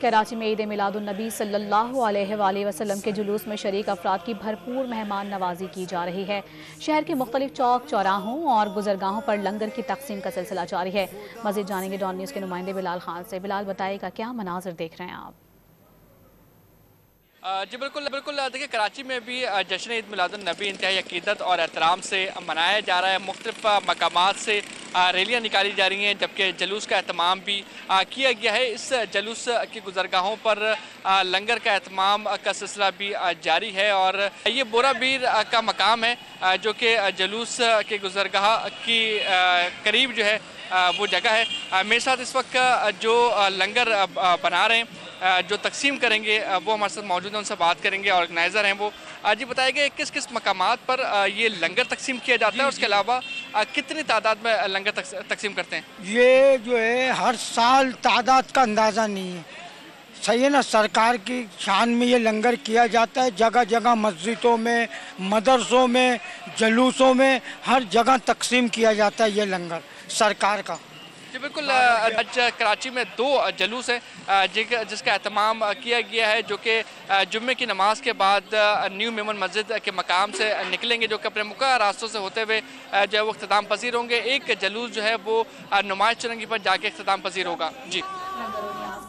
کراچی میں عید میلادالنبی صلی اللہ علیہ وآلہ وسلم کے جلوس میں شریک افراد کی بھرپور مہمان نوازی کی جا رہی ہے۔ شہر کے مختلف چوک چوراہوں اور گزرگاہوں پر لنگر کی تقسیم کا سلسلہ جاری ہے۔ مزید جانیں گے ڈان نیوز کے نمائندے بلال خان سے۔ بلال بتائے گا کیا مناظر دیکھ رہے ہیں آپ؟ جی بالکل دیکھیں، کراچی میں بھی جشن عید میلاد النبی انتہائی عقیدت اور احترام سے منایا جا رہا ہے۔ مختلف مقامات سے ریلیاں نکالی جا رہی ہیں، جبکہ جلوس کا اہتمام بھی کیا گیا ہے۔ اس جلوس کی گزرگاہوں پر لنگر کا اہتمام کا سلسلہ بھی جاری ہے، اور یہ بورا بیر کا مقام ہے جو کہ جلوس کے گزرگاہ کی قریب جو ہے وہ جگہ ہے۔ میرے ساتھ اس وقت جو لنگر بنا رہے ہیں، جو تقسیم کریں گے، وہ ہمارے ساتھ موجود ہیں، ان سے بات کریں گے۔ آرگنائزر ہیں وہ، جی بتائیں گے کس کس مقامات پر یہ لنگر تقسیم کیا جاتا ہے، اور اس کے علاوہ کتنی تعداد میں لنگر تقسیم کرتے ہیں؟ یہ جو ہے ہر سال تعداد کا اندازہ نہیں ہے، صحیح ہے نا۔ سرکار کی شان میں یہ لنگر کیا جاتا ہے، جگہ جگہ مسجدوں میں، مدرسوں میں، جلوسوں میں، ہر جگہ تقسیم کیا جاتا ہے یہ لنگر سرکار کا۔ جی بالکل، آج کراچی میں 2 جلوس ہیں جس کا اہتمام کیا گیا ہے، جو کہ جمعے کی نماز کے بعد نیو میمن مسجد کے مقام سے نکلیں گے، جو کہ اپنے مقررہ راستوں سے ہوتے ہوئے جو ہے وہ اختتام پذیر ہوں گے۔ ایک جلوس جو ہے وہ نمائش چرنگی پر جا کے اختتام پذیر ہوگا۔ جی